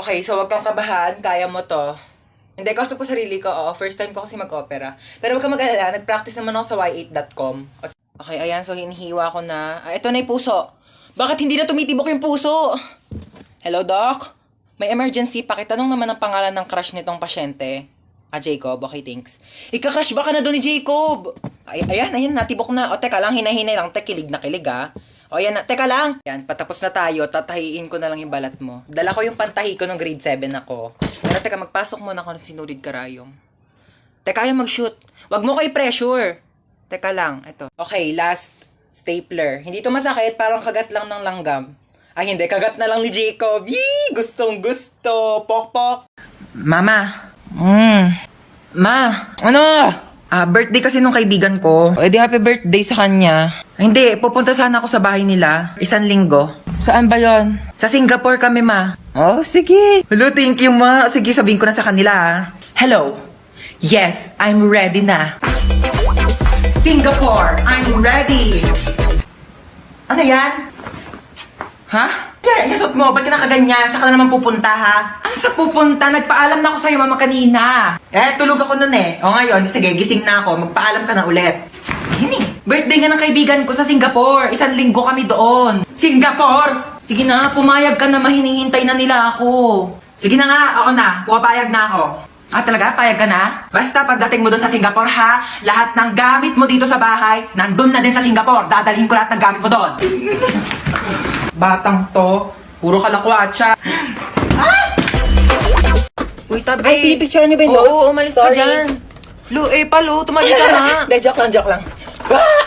Okay, so wag kang kabahan. Kaya mo to. Hindi, kausap ko sarili ko. Oo, first time ko kasi mag-opera. Pero wag kang mag-alala. Nag-practice naman ako sa y8.com. Okay, ayan. So, hinihiwa ko na. Ah, ito na yung puso. Bakit hindi na tumitibok yung puso? Hello, Doc? May emergency. Pakitanong naman ang pangalan ng crush nitong pasyente. Ah, Jacob. Okay, thanks. Ika-crush ba ka na doon ni Jacob? Ay, ayan, natibok na. O, teka lang. Hinay-hinay lang. Kilig na kilig, ah. O, yan na. Teka lang. Yan, patapos na tayo. Tatahiin ko na lang yung balat mo. Dala ko yung pantahi ko nung grade 7 ako. Pero teka, magpasok muna ako ng sinulid karayong. Teka, ayaw mag-shoot. Wag mo kay pressure. Teka lang, ito. Okay, last stapler. Hindi to masakit, parang kagat lang ng langgam. Ay, hindi. Kagat na lang ni Jacob. Yee! Gustong gusto. Pok-pok. Mama. Ma. Ano? Birthday kasi nung kaibigan ko. Eh di happy birthday sa kanya. Hindi, pupunta sana ako sa bahay nila. 1 linggo. Saan ba yon? Sa Singapore kami, ma. Oh, sige. Hello, thank you, ma. Sige, sabihin ko na sa kanila, ha. Hello. Yes, I'm ready na. Singapore, I'm ready. Ano yan? Ha? Kaya, yasot mo, ba't ka nakaganyan? Saan ka na naman pupunta, ha? Ano sa pupunta? Nagpaalam na ako sa'yo, mama, kanina. Tulog ako nun eh. O ngayon, sige, gising na ako. Magpaalam ka na ulit. Yun eh. Birthday nga ng kaibigan ko sa Singapore. 1 linggo kami doon. Singapore! Sige na, pumayag ka na, mahinihintay na nila ako. Sige na nga, ako na. Pumapayag na ako. Ah, talaga? Payag ka na? Basta pagdating mo doon sa Singapore, ha? Lahat ng gamit mo dito sa bahay, nandun na din sa Singapore. Dadalhin ko lahat ng gamit mo doon. Batang to, puro kalakwatsa. Ah! Uy, tabi. Ay, pinipicture niyo ba yun? Oo, umalis ka dyan. Lu, palo, tumagi ka na. De, joke lang.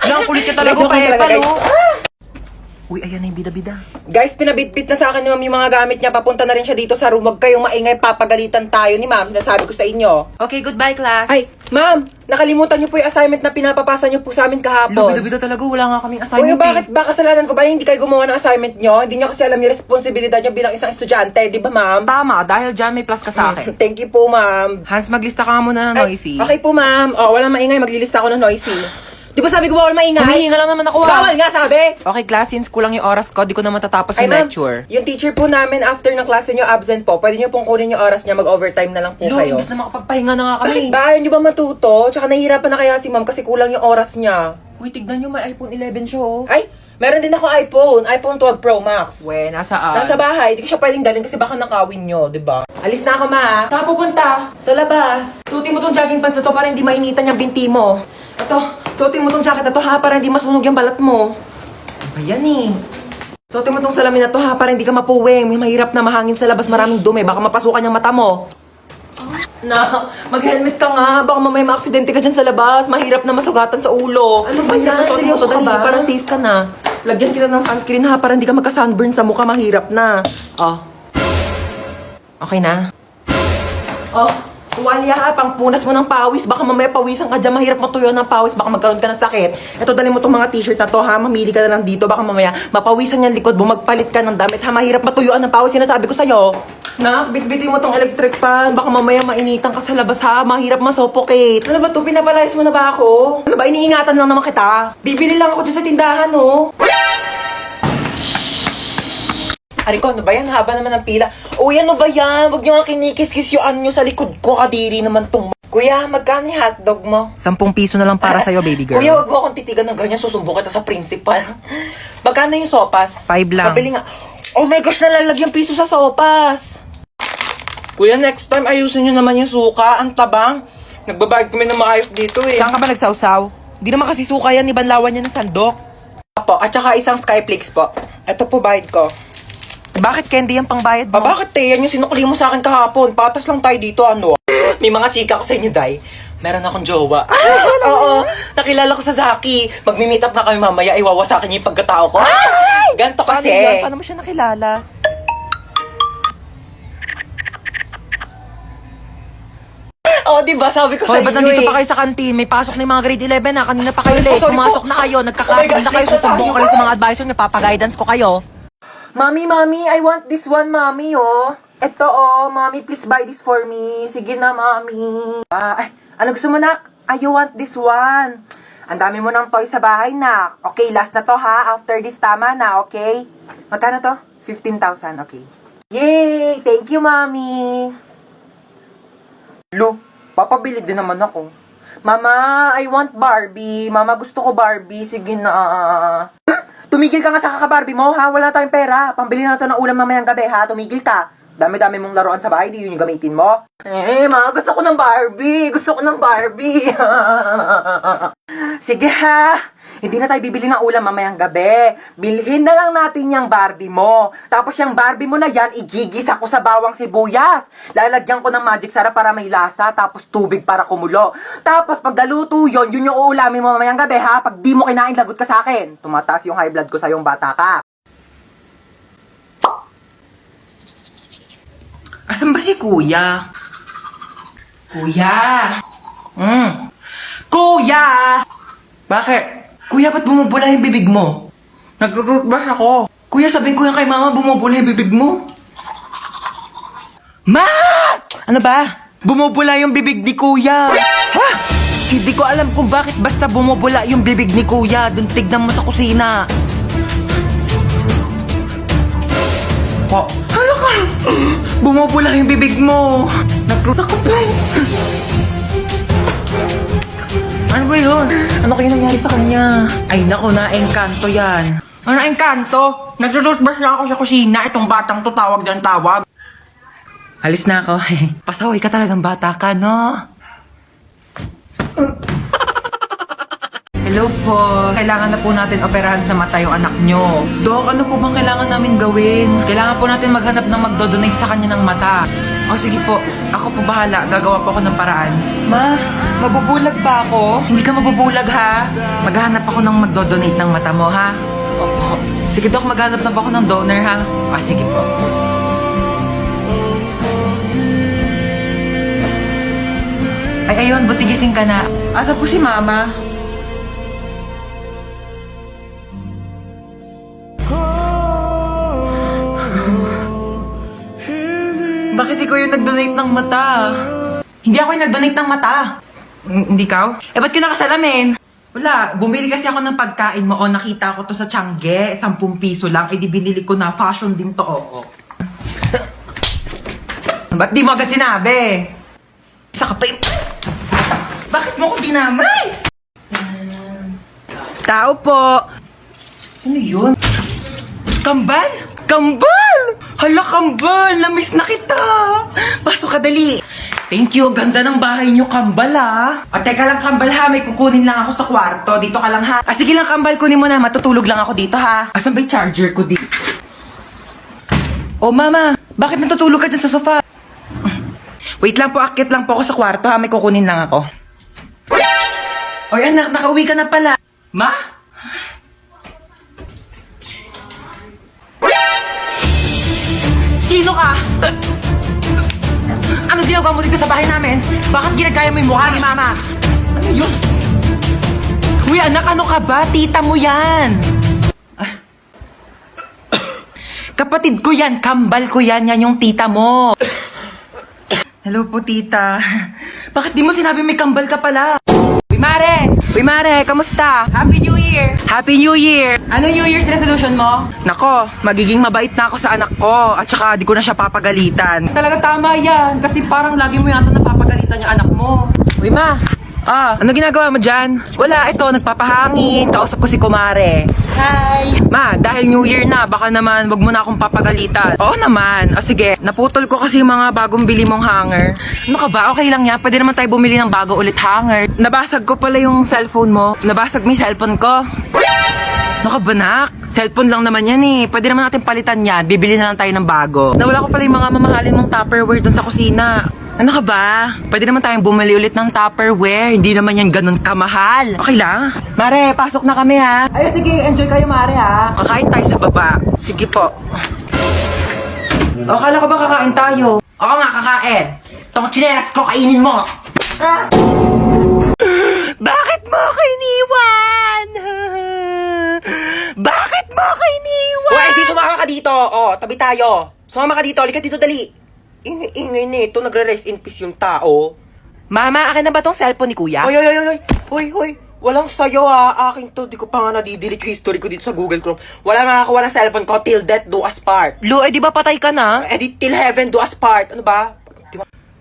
Lang, kulit ka talaga, palo. Uy, ayan na yung bida-bida. Guys, pinabitbit na sa akin ni ma'am yung mga gamit niya. Papunta na rin siya dito sa room. Huwag kayong maingay, papagalitan tayo ni ma'am. Sinasabi ko sa inyo. Okay, goodbye, class. Ay, ma'am, nakalimutan niyo po yung assignment na pinapapasa niyo po sa amin kahapon. Bida-bida talaga, wala nga kaming assignment. Uy, bakit ba kasalanan ko ba hindi kayo gumawa ng assignment niyo? Hindi niyo kasi alam yung responsibilidad niyo bilang isang estudyante, di ba, ma'am? Tama, dahil dyan may plus ka sa akin. Thank you po, ma'am. Hans, maglista ka muna ng noisy. Okay po, ma'am. Oh, walang maingay, maglilista ako ng noisy. Di ba sabi ko bawal maingay? Humihinga lang naman ako. Bawal nga sabi! Okay, class, since kulang yung oras ko, di ko na matatapos yung lecture. Yung teacher po namin, after ng klase nyo absent po, pwede nyo pong kunin yung oras niya, mag-overtime na lang po kayo. Imbis na makapagpahinga na nga kami. Bakit ba? Ayaw nyo ba matuto? Tsaka nahihirapan na kaya si ma'am kasi kulang yung oras niya. Uy, tignan nyo, may iPhone 11 siya, oh. Ay, meron din ako iPhone 12 Pro Max. We, nasaan? Nasa bahay, di ko siya pwedeng dalhin kasi baka nakawin nyo, di ba? Alis na ako, ma. Saka pupunta sa labas. Suotin mo tong jogging pants na to para hindi mainitan yung binti mo. Ito, suotin mo tong jacket na to ha, para hindi masunog yung balat mo. Ayan eh. Suotin mo tong salamin na to ha, para hindi ka mapuwing. May mahirap na mahangin sa labas, maraming dumi. Baka mapasukan yung mata mo. Na, mag-helmet ka nga. Baka mamaya ma-aksidente ka dyan sa labas. Mahirap na masugatan sa ulo. Ano ba yan? Seryoso ka ba? Para safe ka na. Lagyan kita ng sunscreen ha, para hindi ka magka-sunburn sa mukha. Mahirap na. Oh. Okay na? Oh. Tuwalya ha, pang punas mo ng pawis. Baka mamaya pawisan ka dyan, mahirap matuyo ng pawis. Baka magkaroon ka ng sakit. Ito, dali mo itong mga t-shirt na to ha. Mamili ka na lang dito. Baka mamaya mapawisan yung likod mo. Magpalit ka ng damit ha. Mahirap matuyuan ng pawis. Sinasabi ko sa'yo. Na, bitbitin mo tong electric fan. Baka mamaya mainitan ka sa labas ha. Mahirap masuffocate. Ano ba to? Pinapalayas mo na ba ako? Ano ba? Iniingatan lang naman kita. Bibili lang ako dyan sa tindahan, oh. Ariko, ano ba yan? Haba naman ng pila. Uy, ano ba yan? Huwag niyo nga kinikis-kis yung ano nyo sa likod ko. Kadiri naman tong... Kuya, magkano yung hotdog mo? 10 piso na lang para sa'yo, baby girl. Kuya, huwag mo akong titigan ng ganyan. Susumbong kita sa principal. Magkano yung sopas? 5 lang. Pabili nga. Oh my gosh, nalalagyan piso sa sopas. Kuya, next time ayusin nyo naman yung suka. Ang tabang. Nagbabayad kami ng maayos dito eh. Saan ka ba nagsawsaw? Di naman kasi suka yan. Ibanlawan niya ng sandok. Apo, at saka isang Skyflakes po. Ito po bayad ko. Bakit candy yung pangbayad mo? Bakit yan yung sinukli mo sa akin kahapon? Patas lang tayo dito, ano? May mga chika ko sa inyo, Day. Meron akong jowa. Oo, nakilala ko sa Zaki. Magmi-meet up na kami mamaya, iwawasakin niya yung pagkatao ko. Ganto kasi. Paano mo siya nakilala? Oo, diba? Sabi ko sa inyo ba't nandito pa kayo sa kantin? May pasok na yung mga grade 11 na. Kanina pa kayo late. sorry po. Pumasok na kayo. Nagkakaroon na kayo. Susumbong ko kayo sa mga advisor niyo. Papaguidance ko kayo. Mami, I want this one, Mami, oh. Ito, oh. Mami, please buy this for me. Sige na, Mami. Ano gusto mo, nak? You want this one. Ang dami mo ng toy sa bahay, nak. Okay, last na to, ha? After this, tama na, okay? Magkano to? 15,000, okay. Yay! Thank you, Mami! Lo, papabili din naman ako. Mama, I want Barbie. Mama, gusto ko Barbie. Sige na. Tumigil ka nga sa kaka-Barbie mo, ha? Wala tayong pera. Pambili na ito ng ulam mamayang gabi, ha? Tumigil ka. Dami-dami mong laruan sa bahay, di yun yung gamitin mo. Ma, gusto ko ng Barbie. Gusto ko ng Barbie. Sige, ha? Hindi na tayo bibili ng ulam mamayang gabi. Bilhin na lang natin yung Barbie mo. Tapos yung Barbie mo na yan, igigisa ko sa bawang sibuyas. Lalagyan ko ng magic sarap para may lasa, tapos tubig para kumulo. Tapos pag naluto yun yung uulamin mo mamayang gabi, ha? Pag di mo kinain, lagot ka sa akin. Tumataas yung high blood ko sa yung bata ka. Asan ba si Kuya? Kuya! Kuya! Bakit? Kuya, ba't bumubula yung bibig mo? Nag-rootbrush ako. Kuya, sabihin ko yan kay Mama, bumubula yung bibig mo. Ma! Ano ba? Bumubula yung bibig ni Kuya. Ha? Hindi ko alam kung bakit basta bumubula yung bibig ni Kuya. Doon tignan mo sa kusina. Oh, hala ka! Bumubula yung bibig mo. Nag-root ako po. Ano ba yun? Ano kaya nangyari sa kanya? Ay nako, na-engkanto yan. Ano na-engkanto? Nag-rootbrush na ako sa kusina. Itong batang to tawag dyan tawag. Alis na ako. Pasaway ka talagang bata ka, no? Hello po. Kailangan na po natin operahan sa mata yung anak nyo. Dok, ano po bang kailangan namin gawin? Kailangan po natin maghanap ng magdodonate sa kanya ng mata. O sige po, ako po bahala. Gagawa po ako ng paraan. Ma, mabubulag ba ako? Hindi ka mabubulag ha. Maghanap ako ng magdodonate ng mata mo ha. Opo. Sige Dok, maghanap na ba ako ng donor ha? O sige po. Ay ayun, buti gising ka na. Asa po si Mama? Bakit ikaw yung nag-donate ng mata? Hindi ako yung nag-donate ng mata. Hindi ka? Eh, ba't ka nakasalamin? Wala, bumili kasi ako ng pagkain mo o nakita ko to sa Tiangge, 10 piso lang, eh di binili ko na, fashion din to, oo. Ba't di mo agad sinabi? Isa ka pa yung... Bakit mo ko dinamay? Tao po. Sino yun? Kambal? Kambal! Hala, Kambal! Namiss na kita! Pasok ka, dali! Thank you, ganda ng bahay niyo, Kambal, ha? O, teka lang, Kambal, ha? May kukunin lang ako sa kwarto. Dito ka lang, ha? Ah, sige lang, Kambal, kunin mo na. Matutulog lang ako dito, ha? Asan ba yung charger ko dito? Oh, Mama! Bakit natutulog ka dyan sa sofa? Wait lang po, akit lang po ako sa kwarto, ha? May kukunin lang ako. Oy, anak, nakauwi ka na pala. Ma? Sino ka? Ano ginagawa mo dito sa bahay namin? Bakit ginagaya mo yung mukha ni Mama? Ano yun? Uy, anak, ano ka ba? Tita mo yan. Kapatid ko yan, Kambal ko yan, yan yung tita mo. Hello po, tita. Bakit di mo sinabi may kambal ka pala? Uy, Mare! Uy, Mare, kamusta? Happy New Year! Happy New Year! Ano New Year's resolution mo? Nako, magiging mabait na ako sa anak ko at saka di ko na siya papagalitan. Talaga tama yan, kasi parang lagi mo yata napapagalitan yung anak mo. Uy, Ma! Ano ginagawa mo dyan? Wala, ito, nagpapahangin. Kausap ko si Kumare. Hi! Ma, dahil New Year na, baka naman wag mo na akong papagalitan. Oo naman. O sige, naputol ko kasi yung mga bagong bili mong hanger. Ano ka ba? Okay lang yan. Pwede naman tayo bumili ng bago ulit hanger. Nabasag ko pala yung cellphone mo. Nabasag mo yung cellphone ko. Ano ka ba, nak? Cellphone lang naman yan eh. Pwede naman natin palitan yan. Bibili na lang tayo ng bago. Nawala ko pala yung mga mamahalin mong Tupperware dun sa kusina. Ano ka ba? Pwede naman tayong bumili ulit ng Tupperware. Hindi naman yan ganun kamahal. Okay lang? Mare, pasok na kami ha. Ay, sige. Enjoy kayo, Mare ha. Kakain tayo sa baba. Sige po. O, kala ko ba kakain tayo? Oo nga, kakain. Itong chinelas ko, kainin mo. Ah! Bakit mo ako iniwan? Bakit mo ako iniwan? Uy, di sumama ka dito. O, tabi tayo. Sumama ka dito. Halika dito, dali. Ingay nito, nagre-rest in peace yung tao. Mama, akin na ba tong cellphone ni Kuya? Hoy, hoy, hoy, hoy, hoy, hoy. Walang sayo aking to. Di ko pa nga nadidelete yung history ko dito sa Google Chrome. Wala makakawa ng cellphone ko till death do us part. Lu, di ba patay ka na? Edit till heaven do us part. Ano ba?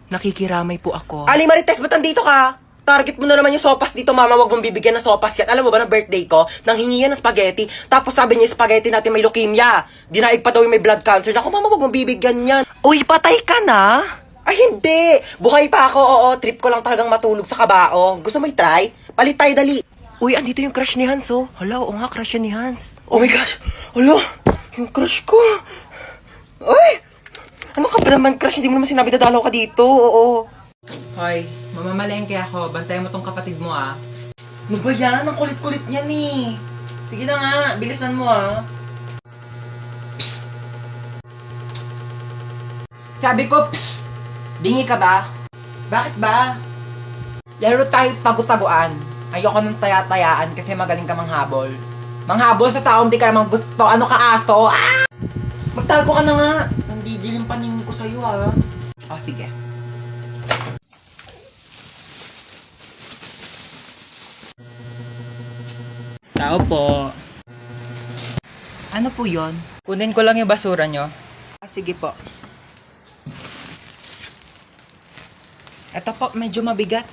Nakikiramay po ako. Ali Marites, ba't nandito ka? Target mo na naman yung sopas dito, mama. Wag mong bibigyan ng sopas yan. Alam mo ba, na birthday ko, nang hingi yan ng spaghetti. Tapos sabi niya, spaghetti natin may leukemia. Dinaig pa daw yung may blood cancer. Naku, mama, wag mong bibigyan yan. Uy, patay ka na? Ay, hindi! Buhay pa ako, oo. Trip ko lang talagang matulog sa kabao. Gusto mo i-try? Palit tayo, dali. Uy, andito yung crush ni Hans, oh. Hala, oo nga, crush yan ni Hans. Oh my gosh! Hala! Yung crush ko! Ay! Ano ka ba naman, crush? Hindi mo naman sinabi dadalaw ka dito, oo. Hoy, mamamalengke ako. Bantayan mo tong kapatid mo, ah. Ano ba yan? Ang kulit-kulit niyan, eh. Sige na nga, bilisan mo, ah. Sabi ko, psst! Bingi ka ba? Bakit ba? Laro tayo tago-taguan. Ayoko ng taya-tayaan kasi magaling ka manghabol. Manghabol sa taong di ka naman gusto. Ano ka, aso? Ah! Magtago ka na nga. Nandidilim paningin ko sa'yo, ah. Oh, sige. Tao po. Ano po yon? Kunin ko lang yung basura nyo. Ah, sige po. Ito po, medyo mabigat.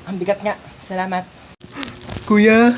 Ang bigat nga. Salamat. Kuya.